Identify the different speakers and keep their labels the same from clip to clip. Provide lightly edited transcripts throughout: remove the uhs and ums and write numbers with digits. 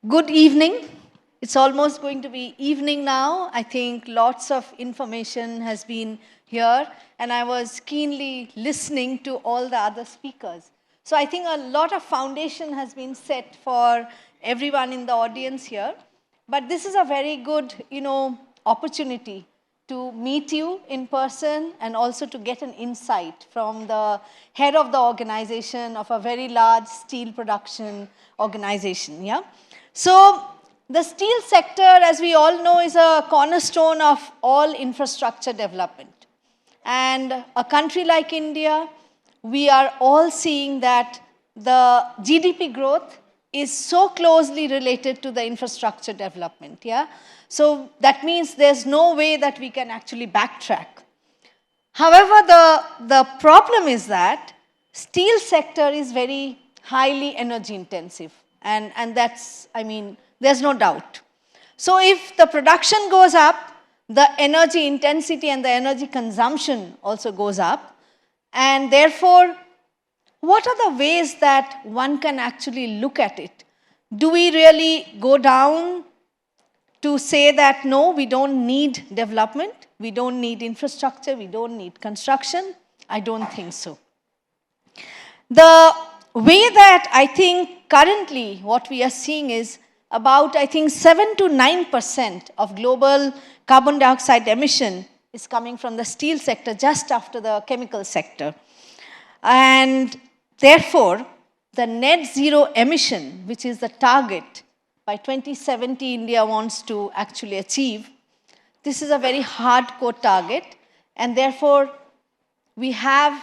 Speaker 1: Good evening. It's almost going to be evening now. I think lots of information has been here, and I was keenly listening to all the other speakers. So I think a lot of foundation has been set for everyone in the audience here. But this is a very good, opportunity to meet you in person and also to get an insight from the head of the organization of a very large steel production organization. Yeah. So the steel sector, as we all know, is a cornerstone of all infrastructure development. And a country like India, we are all seeing that the GDP growth is so closely related to the infrastructure development. Yeah? So that means there's no way that we can actually backtrack. However, the problem is that steel sector is very highly energy intensive. And that's, there's no doubt. So if the production goes up, the energy intensity and the energy consumption also goes up. And therefore, what are the ways that one can actually look at it? Do we really go down to say that, no, we don't need development, we don't need infrastructure, we don't need construction? I don't think so. The way that I think currently what we are seeing is about, 7 to 9% of global carbon dioxide emission is coming from the steel sector just after the chemical sector. And therefore, the net zero emission, which is the target by 2070 India wants to actually achieve, this is a very hardcore target. And therefore, we have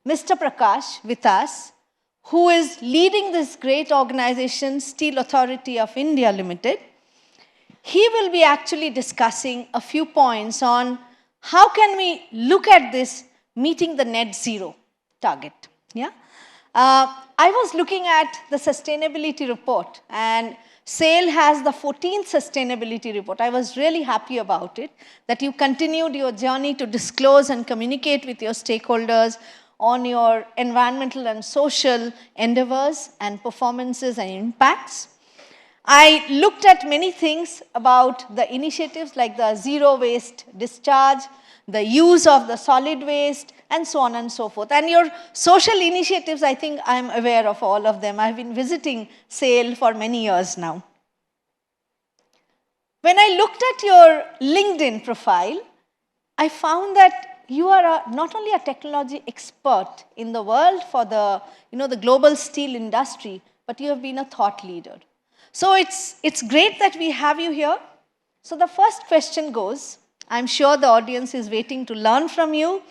Speaker 1: Mr. Prakash with us, who is leading this great organization, Steel Authority of India Limited. He will be actually discussing a few points on how can we look at this meeting the net zero target. Yeah? I was looking at the sustainability report, and SAIL has the 14th sustainability report. I was really happy about it, that you continued your journey to disclose and communicate with your stakeholders on your environmental and social endeavors and performances and impacts. I looked at many things about the initiatives like the zero waste discharge, the use of the solid waste, and so on and so forth. And your social initiatives, I think I'm aware of all of them. I've been visiting SAIL for many years now. When I looked at your LinkedIn profile, I found that you are not only a technology expert in the world for the, the global steel industry, but you have been a thought leader. So it's great that we have you here. So the first question goes, I'm sure the audience is waiting to learn from you,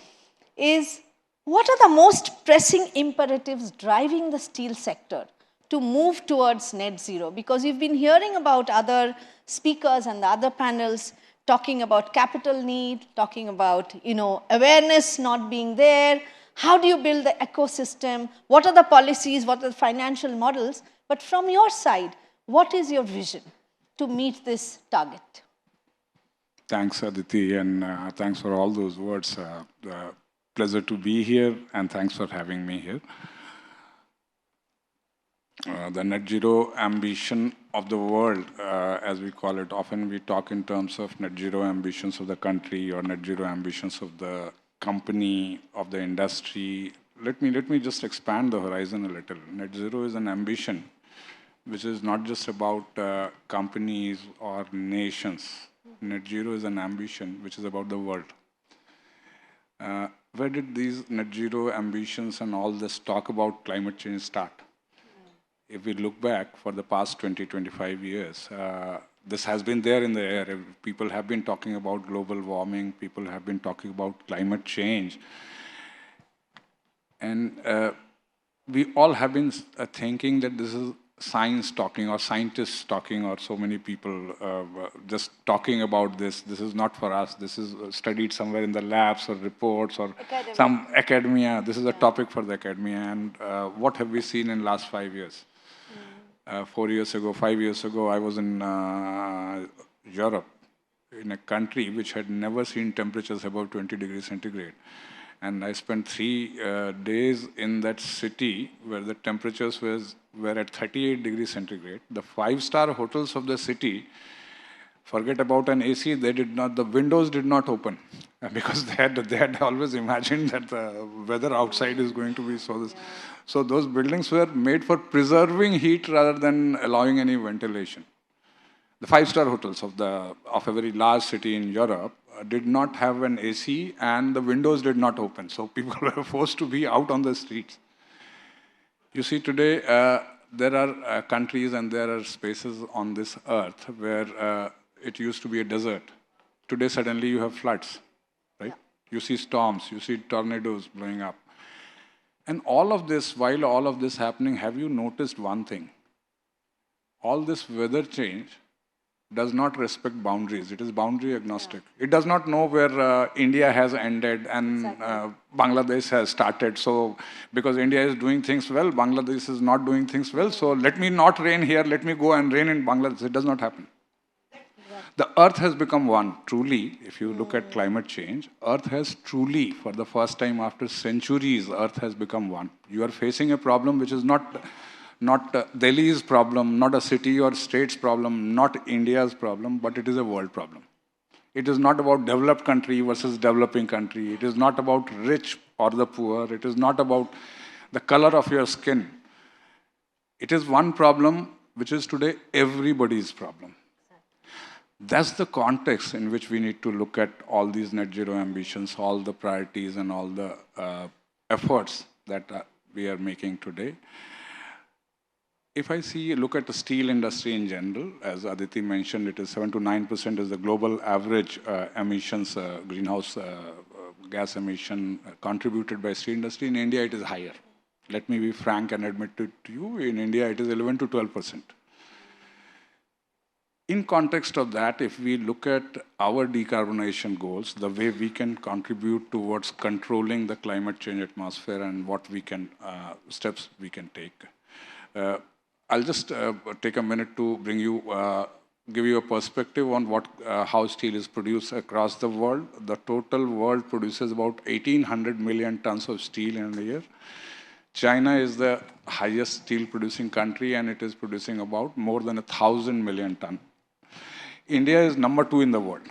Speaker 1: is what are the most pressing imperatives driving the steel sector to move towards net zero? Because you've been hearing about other speakers and the other panels talking about capital need, talking about, awareness not being there. How do you build the ecosystem? What are the policies? What are the financial models? But from your side, what is your vision to meet this target?
Speaker 2: Thanks, Aditi, and thanks for all those words. Pleasure to be here, and thanks for having me here. The net zero ambition of the world, as we call it, often we talk in terms of net zero ambitions of the country or net zero ambitions of the company, of the industry. Let me just expand the horizon a little. Net zero is an ambition which is not just about companies or nations. Net zero is an ambition which is about the world. Where did these net zero ambitions and all this talk about climate change start? If we look back for the past 20, 25 years, this has been there in the air. People have been talking about global warming. People have been talking about climate change. And we all have been thinking that this is science talking or scientists talking or so many people just talking about this. This is not for us. This is studied somewhere in the labs or reports or some academia. This is a topic for the academia. And what have we seen in the last 5 years? 4 years ago, 5 years ago, I was in Europe, in a country which had never seen temperatures above 20 degrees centigrade. And I spent 3 days in that city where the temperatures were at 38 degrees centigrade. The five-star hotels of the city, forget about an AC, the windows did not open because they had always imagined that the weather outside is going to be so this. So those buildings were made for preserving heat rather than allowing any ventilation. The five-star hotels of a very large city in Europe did not have an AC and the windows did not open. So people were forced to be out on the streets. You see, today there are countries and there are spaces on this earth where it used to be a desert. Today, suddenly you have floods, right? You see storms, you see tornadoes blowing up. And all of this, while all of this happening, have you noticed one thing? All this weather change does not respect boundaries. It is boundary agnostic. It does not know where India has ended and Bangladesh has started. So because India is doing things well, Bangladesh is not doing things well. So let me not rain here, let me go and rain in Bangladesh. It does not happen. The earth has become one. Truly, if you look at climate change, earth has truly, for the first time after centuries, earth has become one. You are facing a problem which is not Delhi's problem, not a city or state's problem, not India's problem, but it is a world problem. It is not about developed country versus developing country. It is not about rich or the poor. It is not about the color of your skin. It is one problem which is today everybody's problem. That's the context in which we need to look at all these net zero ambitions, all the priorities and all the efforts that we are making today. If I look at the steel industry in general, as Aditi mentioned, it is 7 to 9% is the global average emissions, greenhouse gas emission contributed by steel industry. In India, it is higher. Let me be frank and admit it to you. In India, it is 11 to 12%. In context of that, if we look at our decarbonization goals, the way we can contribute towards controlling the climate change atmosphere and what we can, steps we can take. I'll just take a minute to give you a perspective on how steel is produced across the world. The total world produces about 1,800 million tons of steel in a year. China is the highest steel producing country and it is producing about more than 1,000 million tons. India is number 2 in the world.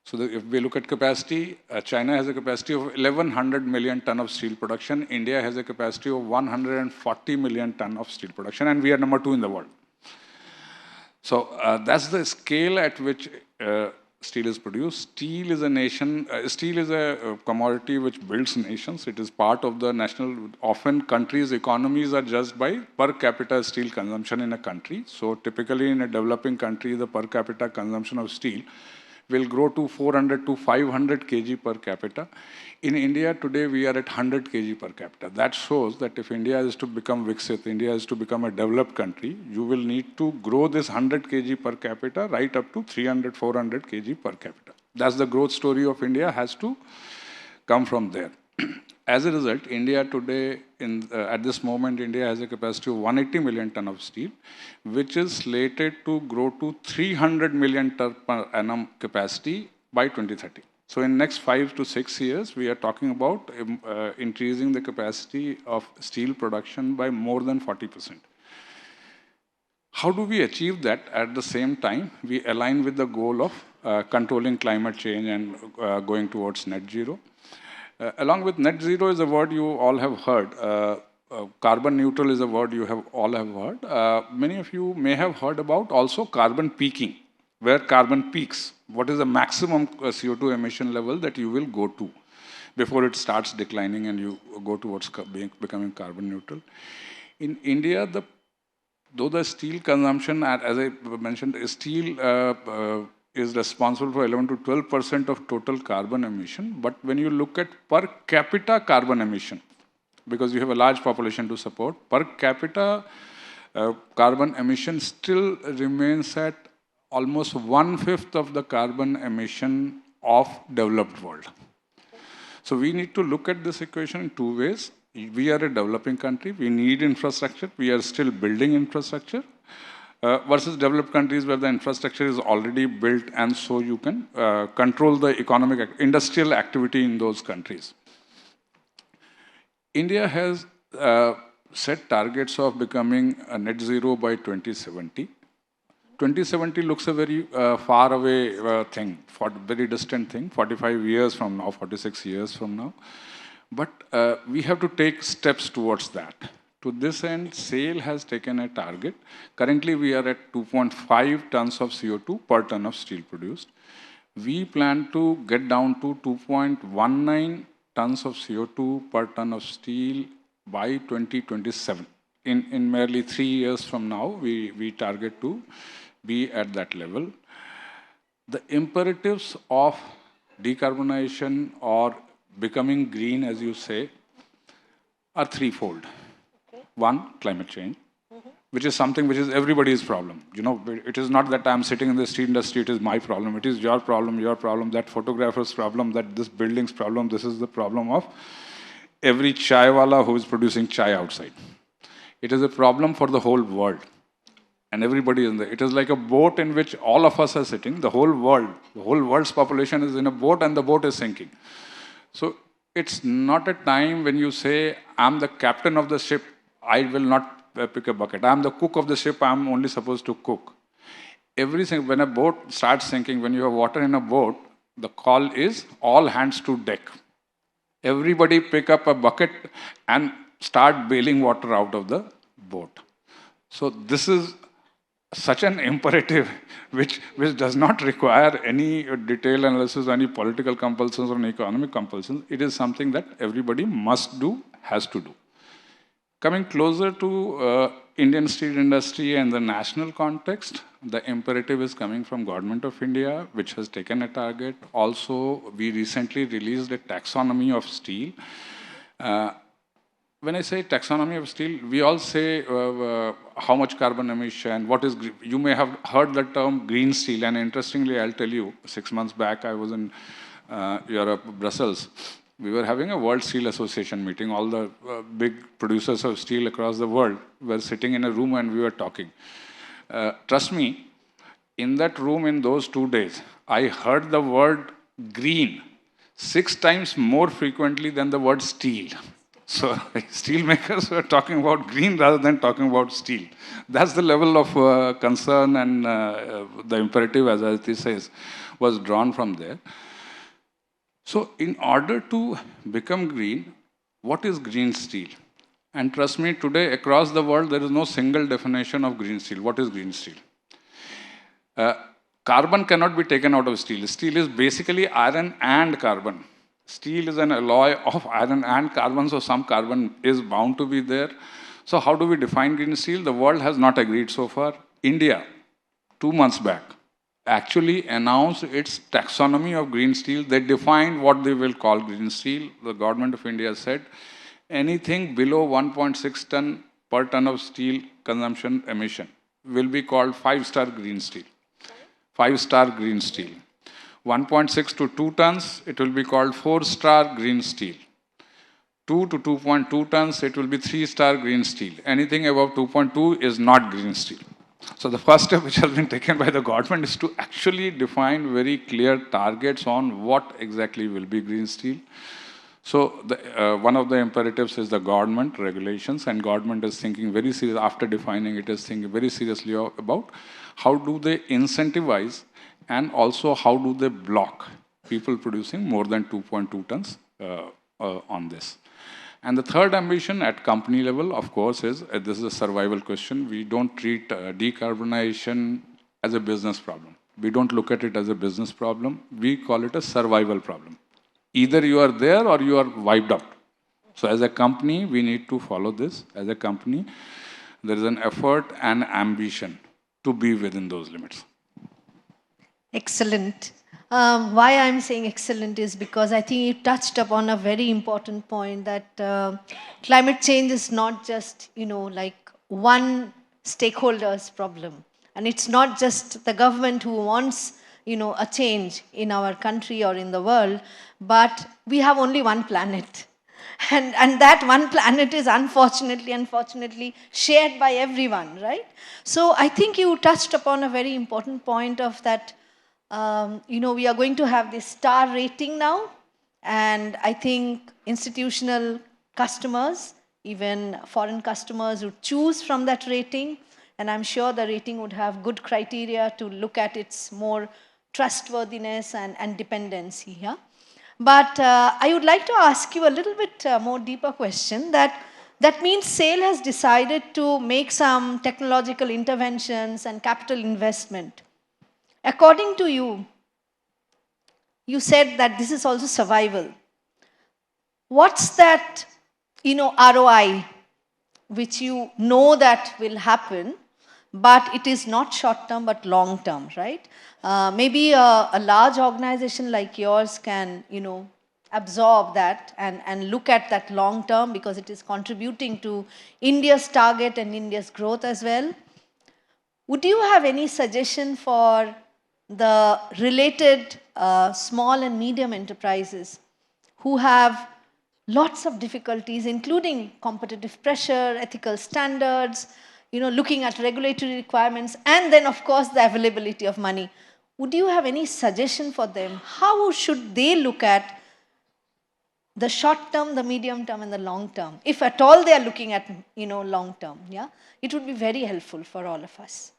Speaker 2: So if we look at capacity, China has a capacity of 1,100 million ton of steel production. India has a capacity of 140 million ton of steel production, and we are number 2 in the world. So that's the scale at which steel is produced. Steel is a commodity which builds nations. It is part of the national, often countries' economies are judged by per capita steel consumption in a country. So typically in a developing country, the per capita consumption of steel will grow to 400 to 500 kg per capita. In India today, we are at 100 kg per capita. That shows that if India is to become Viksit, India is to become a developed country, you will need to grow this 100 kg per capita right up to 300, 400 kg per capita. That's the growth story of India, has to come from there. As a result, India today, at this moment, India has a capacity of 180 million ton of steel, which is slated to grow to 300 million ton per annum capacity by 2030. So in next 5 to 6 years, we are talking about increasing the capacity of steel production by more than 40%. How do we achieve that? At the same time, we align with the goal of controlling climate change and going towards net zero. Along with net zero is a word you all have heard. Carbon neutral is a word you all have heard. Many of you may have heard about also carbon peaking, where carbon peaks. What is the maximum CO2 emission level that you will go to before it starts declining and you go towards becoming carbon neutral? In India, though the steel consumption, as I mentioned, steel is responsible for 11 to 12% of total carbon emission. But when you look at per capita carbon emission, because you have a large population to support, per capita carbon emission still remains at almost 1/5 of the carbon emission of developed world. So we need to look at this equation in 2 ways. We are a developing country. We need infrastructure. We are still building infrastructure. Versus developed countries where the infrastructure is already built and so you can control the industrial activity in those countries. India has set targets of becoming a net zero by 2070. 2070 looks a very far away thing, very distant thing, 45 years from now, 46 years from now. But we have to take steps towards that. To this end, SAIL has taken a target. Currently, we are at 2.5 tons of CO2 per ton of steel produced. We plan to get down to 2.19 tons of CO2 per ton of steel by 2027. In merely 3 years from now, we target to be at that level. The imperatives of decarbonization or becoming green, as you say, are threefold. Okay. One, climate change, which is something which is everybody's problem. You know, it is not that I'm sitting in the steel industry, it is my problem. It is your problem, that photographer's problem, that this building's problem. This is the problem of every chaiwala who is producing chai outside. It is a problem for the whole world. And everybody is in there. It is like a boat in which all of us are sitting. The whole world's population is in a boat and the boat is sinking. So it's not a time when you say, I'm the captain of the ship, I will not pick a bucket. I'm the cook of the ship, I'm only supposed to cook. Everything, when a boat starts sinking, when you have water in a boat, the call is all hands to deck. Everybody pick up a bucket and start bailing water out of the boat. So this is such an imperative which does not require any detailed analysis, any political compulsions or any economic compulsions. It is something that everybody must do, has to do. Coming closer to Indian steel industry and the national context, the imperative is coming from Government of India, which has taken a target. Also, we recently released a taxonomy of steel. When I say taxonomy of steel, we all say how much carbon emission, what is, you may have heard the term green steel, and interestingly, I'll tell you, 6 months back, I was in Europe, Brussels. We were having a World Steel Association meeting. All the big producers of steel across the world were sitting in a room and we were talking. Trust me, in that room in those 2 days, I heard the word green 6 times more frequently than the word steel. So steel makers were talking about green rather than talking about steel. That's the level of concern and the imperative, as Aditi says, was drawn from there. So in order to become green, what is green steel? And trust me, today across the world, there is no single definition of green steel. What is green steel? Carbon cannot be taken out of steel. Steel is basically iron and carbon. Steel is an alloy of iron and carbon, so some carbon is bound to be there. So how do we define green steel? The world has not agreed so far. India, 2 months back, actually announced its taxonomy of green steel. They defined what they will call green steel. The Government of India said anything below 1.6 ton per ton of steel consumption emission will be called 5-star green steel. 5-star green steel. 1.6 to 2 tons, it will be called 4-star green steel. 2 to 2.2 tons, it will be 3-star green steel. Anything above 2.2 is not green steel. So the first step which has been taken by the government is to actually define very clear targets on what exactly will be green steel. So one of the imperatives is the government regulations, and government is thinking very seriously, after defining it, is thinking very seriously about how do they incentivize and also how do they block people producing more than 2.2 tons on this. And the third ambition at company level, of course, is this is a survival question. We don't treat decarbonization as a business problem. We don't look at it as a business problem. We call it a survival problem. Either you are there or you are wiped out. So as a company, we need to follow this. As a company, there is an effort and ambition to be within those limits.
Speaker 1: Excellent. Why I'm saying excellent is because I think you touched upon a very important point that climate change is not just, like one stakeholder's problem. And it's not just the government who wants, a change in our country or in the world, but we have only one planet. And that one planet is unfortunately shared by everyone, right? So I think you touched upon a very important point of that. We are going to have this star rating now, and I think institutional customers, even foreign customers would choose from that rating. And I'm sure the rating would have good criteria to look at its more trustworthiness and dependency here. But I would like to ask you a little bit more deeper question that means SAIL has decided to make some technological interventions and capital investment. According to you, you said that this is also survival. What's that, ROI, which you know that will happen, but it is not short term but long term, right? Maybe a large organization like yours can, absorb that and look at that long term because it is contributing to India's target and India's growth as well. Would you have any suggestion for the related small and medium enterprises who have lots of difficulties, including competitive pressure, ethical standards, looking at regulatory requirements, and then, of course, the availability of money? Would you have any suggestion for them? How should they look at the short term, the medium term, and the long term? If at all they are looking at, long term, yeah? It would be very helpful for all of us.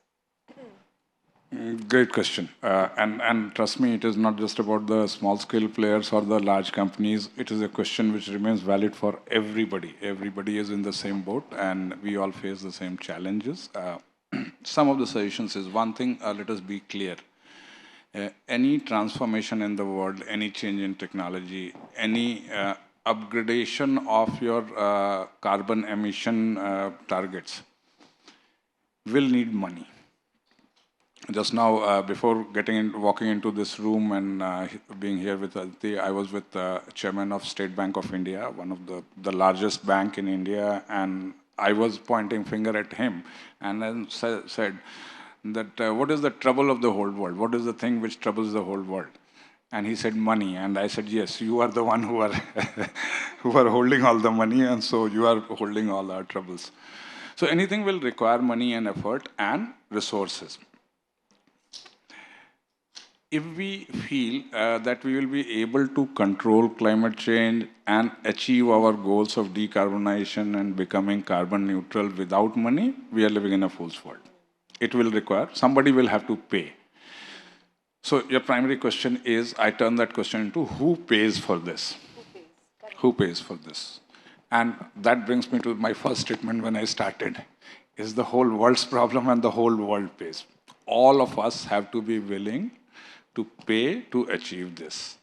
Speaker 2: Great question. And trust me, it is not just about the small scale players or the large companies. It is a question which remains valid for everybody. Everybody is in the same boat and we all face the same challenges. Some of the suggestions is one thing, let us be clear. Any transformation in the world, any change in technology, any upgradation of your carbon emission targets will need money. Just now, before walking into this room and being here with Aditi, I was with the chairman of State Bank of India, one of the largest bank in India, and I was pointing finger at him and then said that what is the trouble of the whole world? What is the thing which troubles the whole world? And he said money, and I said yes, you are the one who are who are holding all the money, and so you are holding all our troubles. So anything will require money and effort and resources. If we feel that we will be able to control climate change and achieve our goals of decarbonization and becoming carbon neutral without money, we are living in a fool's world. It will require, somebody will have to pay. So your primary question is, I turn that question into who pays for this? Who pays for this? And that brings me to my first statement when I started, is the whole world's problem and the whole world pays. All of us have to be willing to pay to achieve this.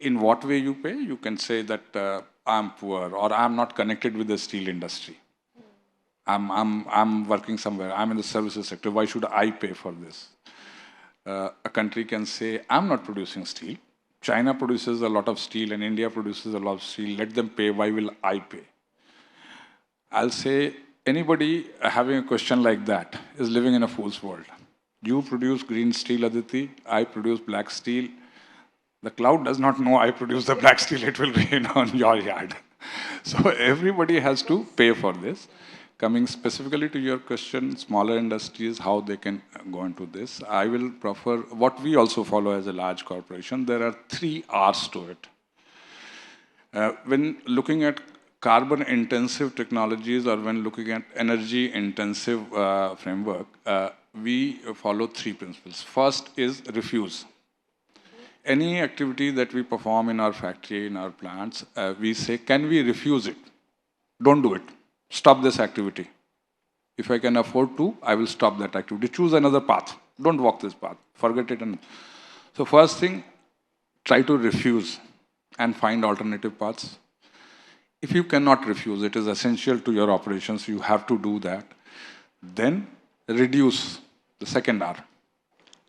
Speaker 2: In what way you pay? You can say that I'm poor or I'm not connected with the steel industry. I'm working somewhere. I'm in the services sector. Why should I pay for this? A country can say, I'm not producing steel. China produces a lot of steel and India produces a lot of steel. Let them pay. Why will I pay? I'll say anybody having a question like that is living in a fool's world. You produce green steel, Aditi. I produce black steel. The cloud does not know I produce the black steel. It will rain on your yard. So everybody has to pay for this. Coming specifically to your question, smaller industries, how they can go into this, I will prefer what we also follow as a large corporation. There are 3 R's to it. When looking at carbon-intensive technologies or when looking at energy-intensive framework, we follow 3 principles. First is refuse. Any activity that we perform in our factory, in our plants, we say, can we refuse it? Don't do it. Stop this activity. If I can afford to, I will stop that activity. Choose another path. Don't walk this path. Forget it. So first thing, try to refuse and find alternative paths. If you cannot refuse, it is essential to your operations. You have to do that. Then reduce, the second R.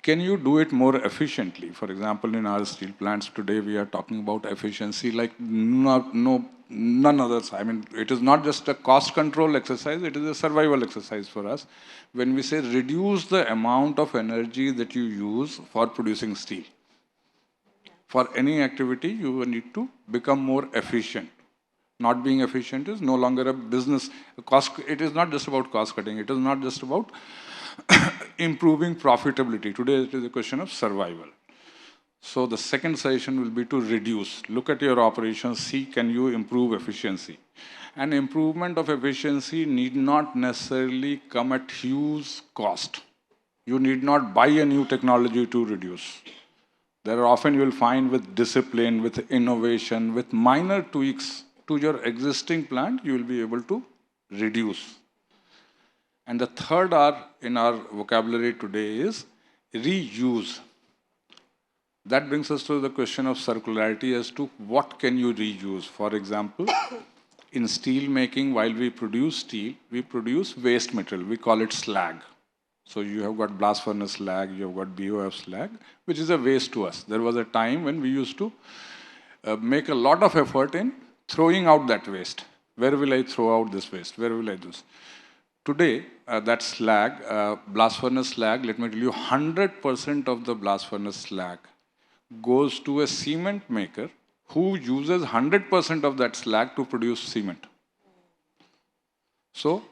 Speaker 2: Can you do it more efficiently? For example, in our steel plants today, we are talking about efficiency like none others. I mean, it is not just a cost control exercise, it is a survival exercise for us. When we say reduce the amount of energy that you use for producing steel. For any activity, you need to become more efficient. Not being efficient is no longer a business. It is not just about cost cutting. It is not just about improving profitability. Today, it is a question of survival. So the second suggestion will be to reduce. Look at your operations, see can you improve efficiency. And improvement of efficiency need not necessarily come at huge cost. You need not buy a new technology to reduce. There are often you will find with discipline, with innovation, with minor tweaks to your existing plant, you will be able to reduce. And the third R in our vocabulary today is reuse. That brings us to the question of circularity as to what can you reuse. For example, in steel making, while we produce steel, we produce waste material. We call it slag. So you have got blast furnace slag, you have got BOF slag, which is a waste to us. There was a time when we used to make a lot of effort in throwing out that waste. Where will I throw out this waste? Where will I do this? Today, that slag, blast furnace slag, let me tell you, 100% of the blast furnace slag goes to a cement maker who uses 100% of that slag to produce cement. So,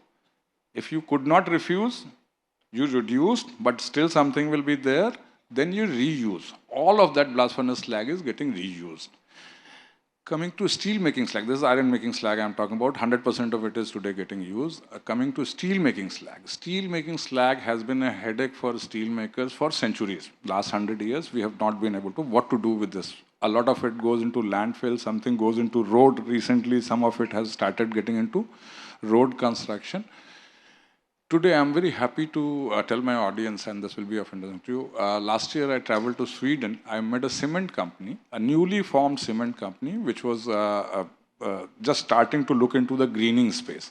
Speaker 2: if you could not refuse, you reduced, but still something will be there, then you reuse. All of that blast furnace slag is getting reused. Coming to steel making slag, this is iron making slag I'm talking about, 100% of it is today getting used. Coming to steel making slag has been a headache for steel makers for centuries. Last 100 years, we have not been able to, what to do with this. A lot of it goes into landfill, something goes into road. Recently, some of it has started getting into road construction. Today, I'm very happy to tell my audience, and this will be of interest to you. Last year, I traveled to Sweden. I met a cement company, a newly formed cement company, which was just starting to look into the greening space.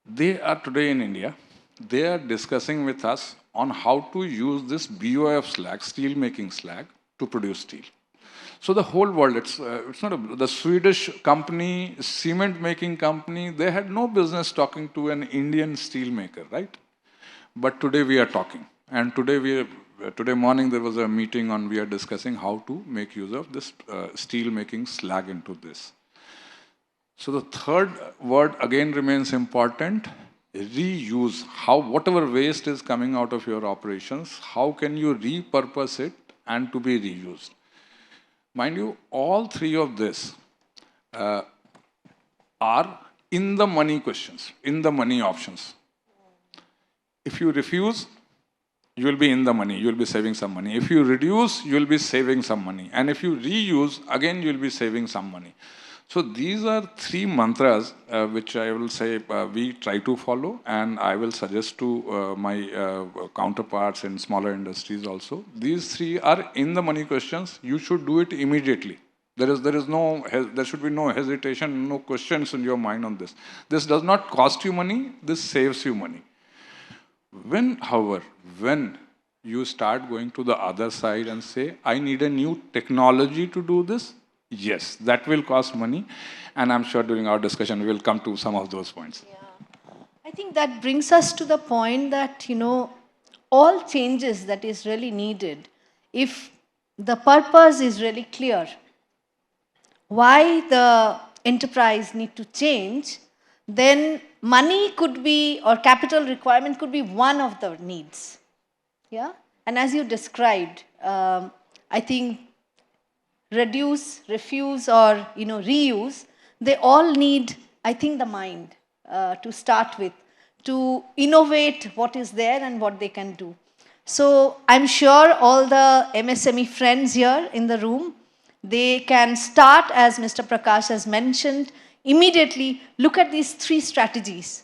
Speaker 2: They are today in India. They are discussing with us on how to use this BOF slag, steel making slag, to produce steel. So the whole world, it's not the Swedish company, cement making company, they had no business talking to an Indian steel maker, right? But today we are talking. And today morning there was a meeting on, we are discussing how to make use of this steel making slag into this. So the third word again remains important, reuse. Whatever waste is coming out of your operations, how can you repurpose it and to be reused? Mind you, all three of this are in the money questions, in the money options. If you refuse, you will be in the money, you will be saving some money. If you reduce, you will be saving some money. And if you reuse, again, you will be saving some money. So these are three mantras which I will say we try to follow, and I will suggest to my counterparts in smaller industries also. These three are in the money questions. You should do it immediately. There should be no hesitation, no questions in your mind on this. This does not cost you money. This saves you money. However, when you start going to the other side and say, I need a new technology to do this, yes, that will cost money. And I'm sure during our discussion, we will come to some of those points.
Speaker 1: Yeah. I think that brings us to the point that, all changes that is really needed, if the purpose is really clear, why the enterprise need to change, then money could be, or capital requirement could be one of the needs. Yeah? And as you described, I think reduce, refuse, or reuse, they all need, I think, the mind to start with, to innovate what is there and what they can do. So I'm sure all the MSME friends here in the room, they can start, as Mr. Prakash has mentioned, immediately look at these three strategies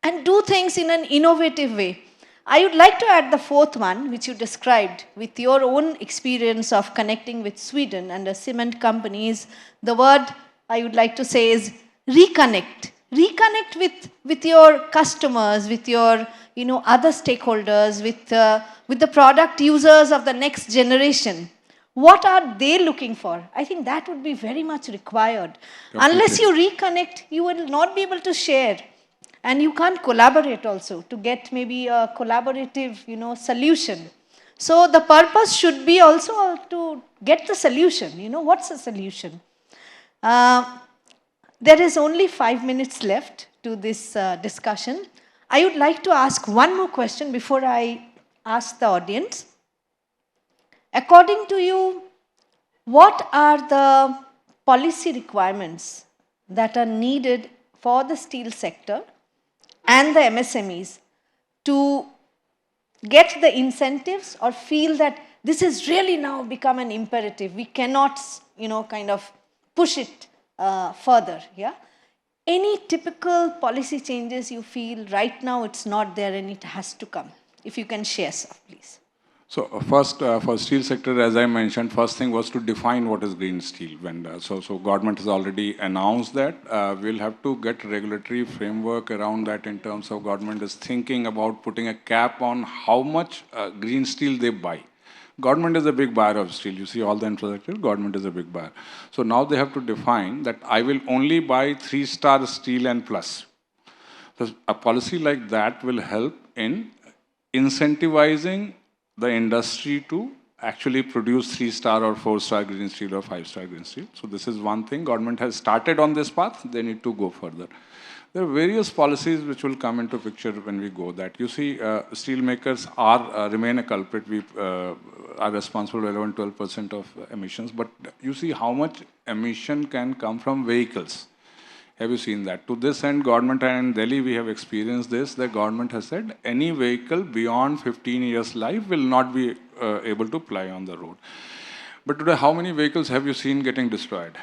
Speaker 1: and do things in an innovative way. I would like to add the fourth one, which you described with your own experience of connecting with Sweden and the cement companies. The word I would like to say is reconnect. Reconnect with your customers, with your other stakeholders, with the product users of the next generation. What are they looking for? I think that would be very much required.
Speaker 2: Definitely.
Speaker 1: Unless you reconnect, you will not be able to share. And you can't collaborate also to get maybe a collaborative, solution. So the purpose should be also to get the solution. What's the solution? There is only 5 minutes left to this discussion. I would like to ask one more question before I ask the audience. According to you, what are the policy requirements that are needed for the steel sector and the MSMEs to get the incentives or feel that this has really now become an imperative? We cannot, kind of push it further, yeah? Any typical policy changes you feel right now it's not there and it has to come? If you can share some, please.
Speaker 2: So first, for steel sector, as I mentioned, first thing was to define what is green steel. So government has already announced that. We'll have to get regulatory framework around that in terms of government is thinking about putting a cap on how much green steel they buy. Government is a big buyer of steel. You see all the infrastructure, government is a big buyer. So now they have to define that I will only buy 3-star steel and plus. So a policy like that will help in incentivizing the industry to actually produce 3-star or 4-star green steel or 5-star green steel. So this is one thing. Government has started on this path. They need to go further. There are various policies which will come into picture when we go that. You see, steel makers remain a culprit. We are responsible for 11-12% of emissions. But you see how much emission can come from vehicles. Have you seen that? To this end, government, and in Delhi we have experienced this, the government has said any vehicle beyond 15 years life will not be able to ply on the road. But today, how many vehicles have you seen getting destroyed?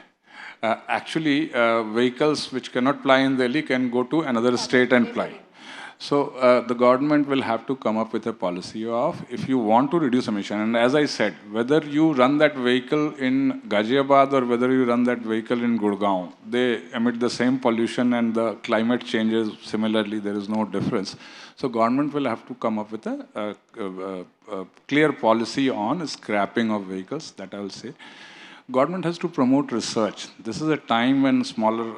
Speaker 2: Actually, vehicles which cannot ply in Delhi can go to another state and ply. So the government will have to come up with a policy of if you want to reduce emission. And as I said, whether you run that vehicle in Ghaziabad or whether you run that vehicle in Gurgaon, they emit the same pollution and the climate changes similarly. There is no difference. So government will have to come up with a clear policy on scrapping of vehicles, that I will say. Government has to promote research. This is a time when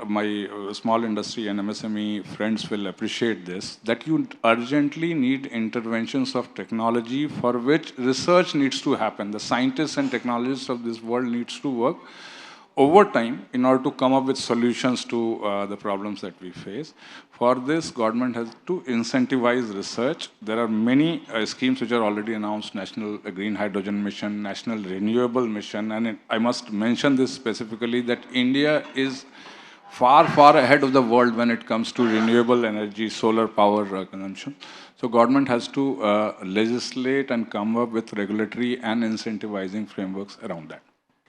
Speaker 2: my small industry and MSME friends will appreciate this, that you urgently need interventions of technology for which research needs to happen. The scientists and technologists of this world needs to work over time in order to come up with solutions to the problems that we face. For this, government has to incentivize research. There are many schemes which are already announced: National Green Hydrogen Mission, National Renewable Mission, and I must mention this specifically that India is far, far ahead of the world when it comes to renewable energy, solar power consumption. So government has to legislate and come up with regulatory and incentivizing frameworks around that.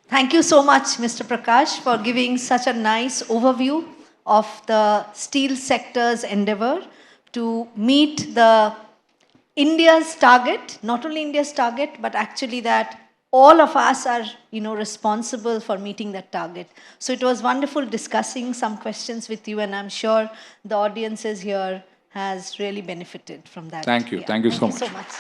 Speaker 1: Thank you so much, Mr. Prakash, for giving such a nice overview of the steel sector's endeavor to meet the India's target, not only India's target, but actually that all of us are, responsible for meeting that target. So it was wonderful discussing some questions with you, and I'm sure the audiences here has really benefited from that.
Speaker 2: Thank you.
Speaker 1: Yeah.
Speaker 2: Thank you so much.
Speaker 1: Thank you so much.